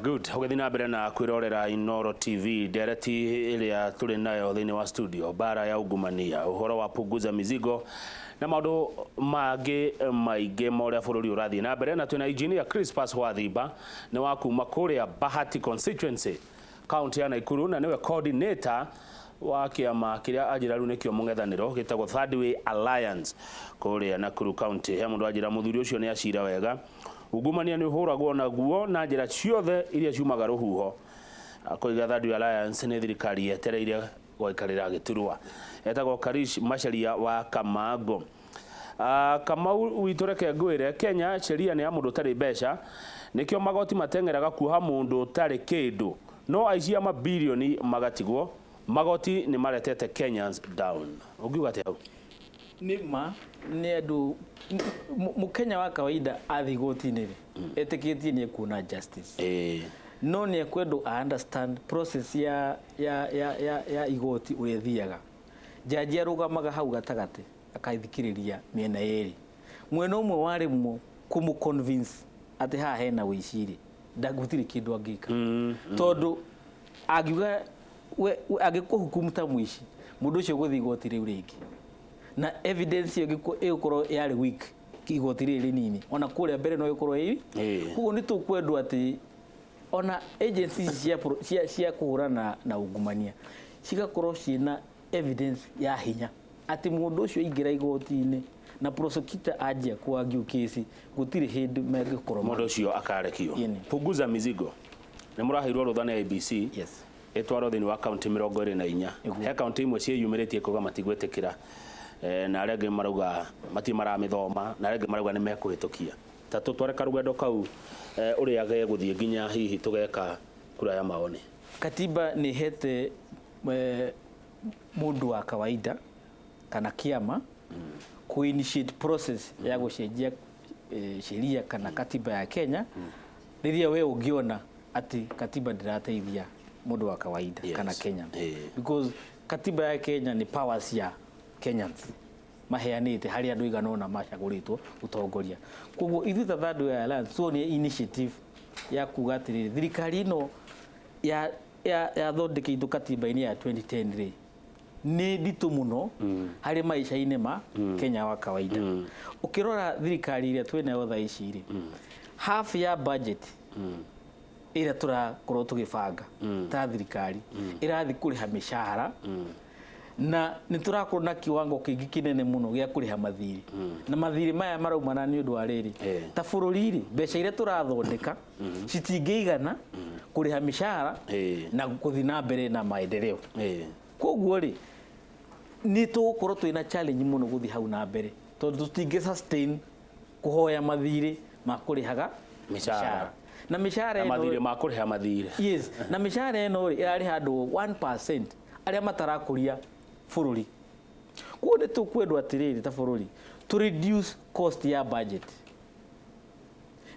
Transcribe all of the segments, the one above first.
Good. Ugethina mbere na kwirorera iNooro TV Ndereti iria tuli nayo thini wa studio bara ya ungumania uhoro wa Punguza Mizigo na maundu mangi maingi moria bururi urathii na mbere na twina engineer Chrispas Wathimba ni wa kuma kuria Bahati constituency county ya Nakuru na niwe coordinator wa kiama kiria ajira riu nikio mungethaniro gitagwo Third Way Alliance kuria Nakuru county he mundu ajira muthuri ucio ni acira wega ungumania ni uhuragwo naguo na njira ciothe iria ciumaga ruhuho koiga Third Way Alliance ni thirikari yetereire gwikarira giturwa etagwo Karish Masharia wa Kamago Kamau witureke ngwire Kenya sheria ni ya mundu tari besha nikio magoti matengeraga kuha mundu tari kindu no aici ama bilioni magatigwo magoti ni maretete Kenyans down ugiuga ati au nima ni andu mukenya wa kawaida athigoti-ini etikitie ni kuona justice no ni ekwendu understand process ya igoti urethiaga jaji arugamaga hau gatagate akaithikiriria miena yeri mwena umwe warimwo kumu convince ati ha hena wiciri ndagutiri kindu angika tondu agiuga agikuhukumu ta mwici mundu ucio guthi igoti riu ringi na evidence igukoro yari weak igoti riri nini ona kuria mbere no ikorwo iri kugo ni tukwendu ati ona agencies cia kuhurana na ungumania cigakorwo ciina evidence ya hinya ati mundu ucio ingira igoti-ini na prosecutor ajia kuagiu kesi gutiri hindi megikorwo mundu ucio akarekio Punguza Mizigo ni murahirwo ruthana ABC yes etwaro thini wa county 24 he county imwe cieyumiritie kuga matigwetekira na arenge marauga mati maramithoma na arenge marauga ni mekuhitukia ta tutwareka rugendo kau uria ge guthie nginya hihi tugeka kura ya maoni katiba ni hete mundu wa kawaida kana kiama ku initiate process ya gucenjia sheria kana katiba ya Kenya riria we ungiona ati katiba ndirateithia mundu wa kawaida kana Kenya because katiba ya Kenya ni powers ya Kenyans maheanite hari andu iganona macaguritwo utongoria koguo ithu ta Third Way Alliance so ni initiative ya kugatirira thirikari no ya thondeke ithu katiba-ini ya 2010 ri ni nditu muno hari maisha-ini ma Kenya wa kawaida ukirora thirikari iria twinayo tha ici ri half ya budget ira turakorwo tugibanga ta thirikari irathi kuriha mishahara na niturakorwo na kiwango kingi kinene muno gia kuriha mathiri na mathiri maya maraumana ni undu wa riri ta bururi ri mbeca ire turathondeka citingeigana kuriha mishahara na kuthina mbere na maendeleo koguo ri ni tukorwo twina challenge muno guthi hau na mbere tondu tutinge sustain kuhoya mathiri ma kurihaga mishahara na mishahara eno mathiri ma kuriha mathiri yes na mishahara eno irari handu 1% aria matarakuria bururi ku ni tukwendu atiriri ta bururi to reduce cost ya budget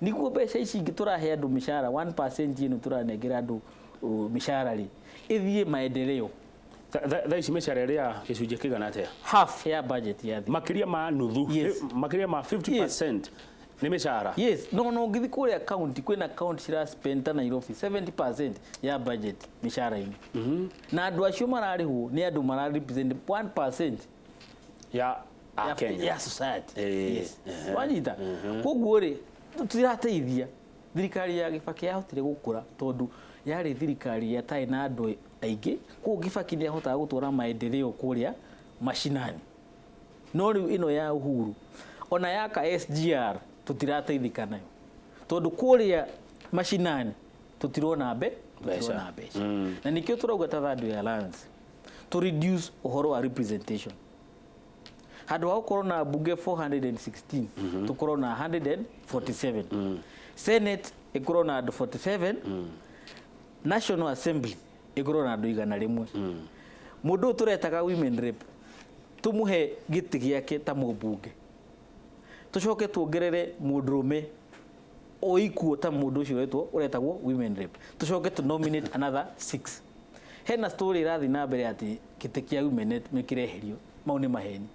niguo mbeca ici ingi turahe andu mishahara 1% ino turanengera andu mishahara ri ithie maendeleo tha ici mishahara ria gicunje kigana atia half ya budget ya thi makiria ma nuthu makiria ma 50% ni mishahara yes no ngithi kuria account kwina account cira spend na Nairobi 70% ya budget mishahara ini na andu acio mararihwo ni andu mararepresent 1% ya Kenya ya society yes wanyita koguo ri tutirateithia thirikari ya Kibaki yahotire gukura tondu yari thirikari ya tai na andu aingi ku Kibaki ni ahota gutwara maendeleo kuria mashinani no riu ino ya Uhuru ona yaka SGR tutirateithika nayo tondu kuria mashinani tutirona beca na nikio turauga ta Third Way Alliance to reduce uhoro wa representation hadu wa corona bunge 416 tukorwo na 147 Senate ikorwo na 47 National Assembly ikorwo na 101 mundu turetaga women rep tumuhe giti giake ta mubunge tucoke tuongerere mundurume oikuo ta mundu ucio wetwo uretagwo women rep tucoke to nominate another 6 hena story irathi na mbere ati kitikia women rep mekireherio mau ni maheni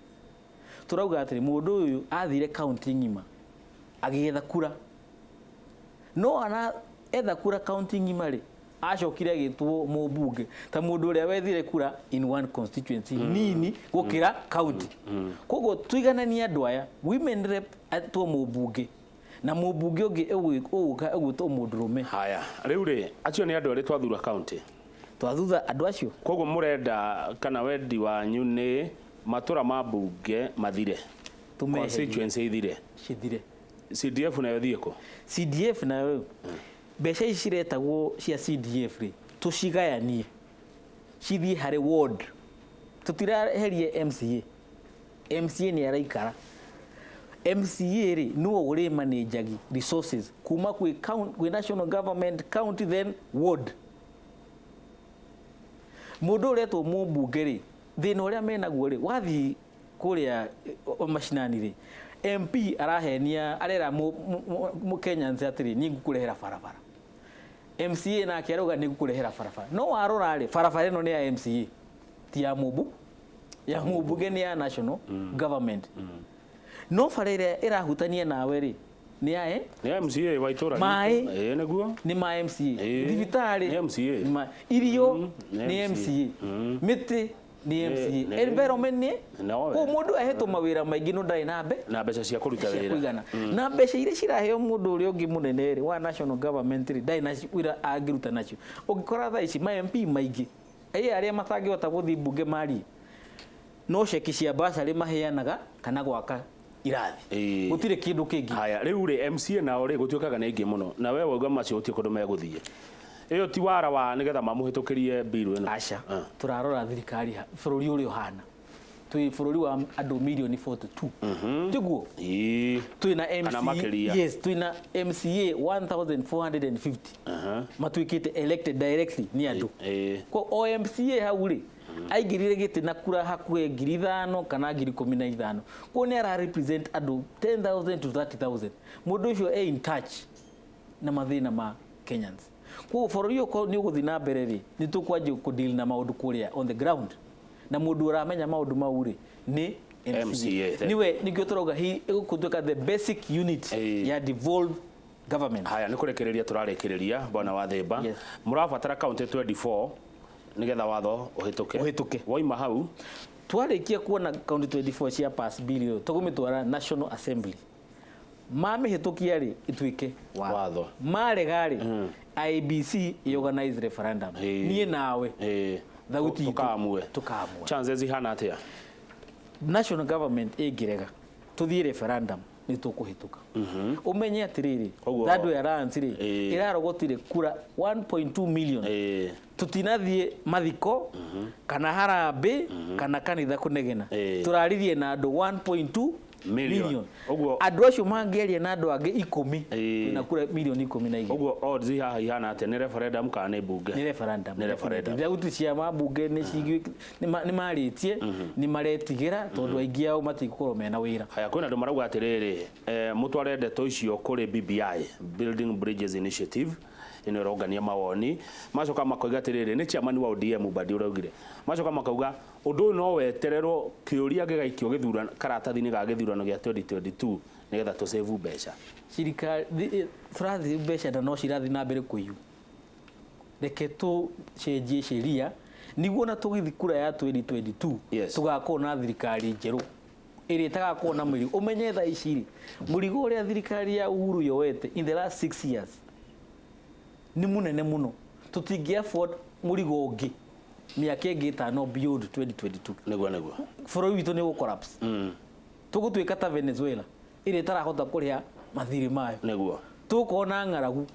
turauga ati mundu uyu athire county ngima agietha kura no ana etha kura county ngimari acokire agitwo mubunge ta mundu uria wethire kura in one constituency nini gukira county kogo tuiganania andu aya women rep atwo mubunge na mubunge ungi egwitwo mundurume haya riu ri acio ni andu ari twathura county twathutha andu acio kogo murenda kana wendi wanyu ni matura ma bunge mathire constituency ithire cithire CDF nayo thieko CDF nayo besha iciretagwo cia CDF ri tucigayanie cithie hari ward tutiraherie MCA ni araikara MCA ri no uri manage resources kuma kwi national government county then ward mundu uretwo mubunge ri thina uria menaguo ri wathi kuria mashinani ri MP arahenia arera mu Kenyans atiri ni ngukurehera barabara MCA na akiaruga ni ngukurehera barabara no warora ri barabara ino ni ya MCA ti ya mubunge ni ya national government no farere irahutania nawe ri ni ya MCA waitora neguo ni ma MCA thibitari ni MCA irio ni MCA miti ni MCA environment ni ko mundu ahetwo mawira maingi no ndai na mbeca cia kuruta wira na mbeca ire ciraheo mundu uri ungi munene ri wa national government ri ndai na wira agiruta nacio ungikora tha ici ma MP maingi aria matangihota guthi bunge mari no ceki cia basari maheanaga kana gwaka irathi gutire kindu kingi haya riu ri MCA nao ri gutiokaga ni ingi muno na wewe uga macio utie kundu meguthie iyo ti wara wa nigetha mamuhitukirie bill ino aca turarora thirikari bururi uri ohana twi bururi wa andu milioni 42 tiguo twina MCA yes twina MCA 1450 matwikite elected directly ni andu ko OMCA hauri aigirire gite na kura hakwe 5,000 kana 15,000 ko ne ara represent andu 10,000 to 30,000 mundu ucio in touch na mathina ma Kenyans ko bururi uko ni uguthi na mbere ri ni tukwaje ku deal na maundu kuria on the ground na mundu uramenya maundu mauri ni MCA niwe nikyo turoga hi igukutuka the basic unit ya devolved government haya ni kurekereria turarekereria bwana Wathimba murabatara county 24 nigetha watho uhituke waima hau twarikia kuona county 24 cia pass bill tugumitwara national assembly mamihitukia ri itwike watho maregari IBC organize referendum nie nawe thauti tukamwe chances ihana atia national government igirega tuthie referendum ni tukuhituka umenye atiriri thadu ya ransiri irarogotire kura 1.2 million tutinathie mathiko kana harambe kana kanitha kunegena turaririe na andu 1.2 million andu acio mangeria na andu angi 10 na kura milioni 10 na igiri uguo odds haha ihana ate ni referendum kana ni bunge ni referendum thauti cia mabunge ni cigwi ni maritie ni maretigira tondu aingi ao matikukorwo mena wira haya kwina andu marauga atiriri mutware ndeto icio kuri BBI Building Bridges Initiative ino rogania mawoni macoka makoiga atiriri ni chairman wa ODM badi uraugire macoka makauga undu no wetererwo kiuria gigaikio githurano karatathi-ini ga githurano gia 2022 nigetha to save mbeca thirikari frathi mbeca no cirathi na mbere kuiyu reke tu cenjie sheria niguo na tugithi kura ya 2022 tugakorwo na thirikari njeru iri tagakorwo na muri umenye tha iciri murigo uria thirikari ya Uhuru yoete in the last 6 years ni munene muno tutingia afford murigo ungi miaka ingi 5 beyond 2022 neguo bururi witu ni go collapse tugutwika ta Venezuela iri tarahota kuria mathiri mayo neguo tukona ngaragu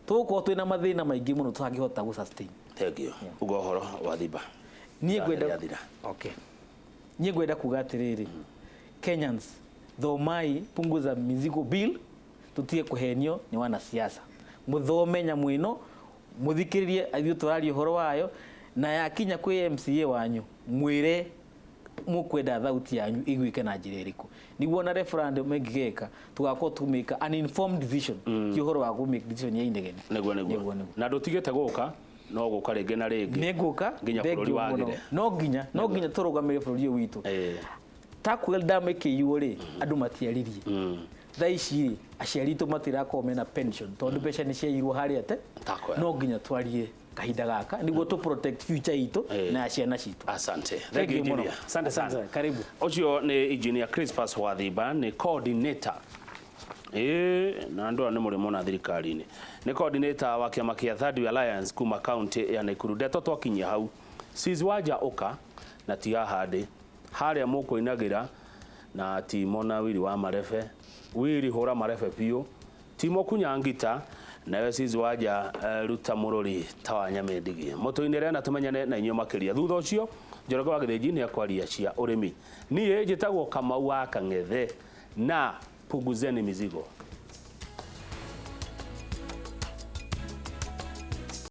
tuko twina mathina maingi muno tutangihota gu sustain thank you ugo horo Wathimba nie gwenda okay nie gwenda kuga atiriri Kenyans thomai punguza mizigo bill tutie kuhenio ni wana siasa muthome nyamwino muthikiririe athio turario horo wayo na yakinya kwi MCA wanyu mwire mukwenda thauti yanyu igwike na njira iriku niguo na referendum megigeka tugakorwo tumika an informed decision ki horo wa make decision ya inegene neguo na ndutigite guka no guka ringi na ringi neguka nginya bururi wagire no nginya turugamire bururi witu takwel dame ke yore andu matiaririe thaici aciari tu matirako mena pension tondu mbeca ni ciairwo haria te no nginya twarie kahinda gaka niguo to protect future itu na ciana citu. Asante. Thank you engineer. Asante sana. Karibu. Ucio ni engineer Chrispas Wathimba ni coordinator na ndo ni murimo na thirikari-ini ni coordinator wa kiama kia Third Alliance kuma county ya Nakuru. Ndeto twakinyia hau sisi waja uka na ti hahandi haria mukuinagira na timo na wiri wa marefe wiri hura marefe pio timo kunyangita nawe sisi waja ruta mururi tawanya mendigie moto-ini na tumenyane na inyo makiria thutha ucio Njoroge wa Githinji ni akwaria cia urimi nie njitagwo Kamau wa Kang'ethe na Punguzeni Mizigo.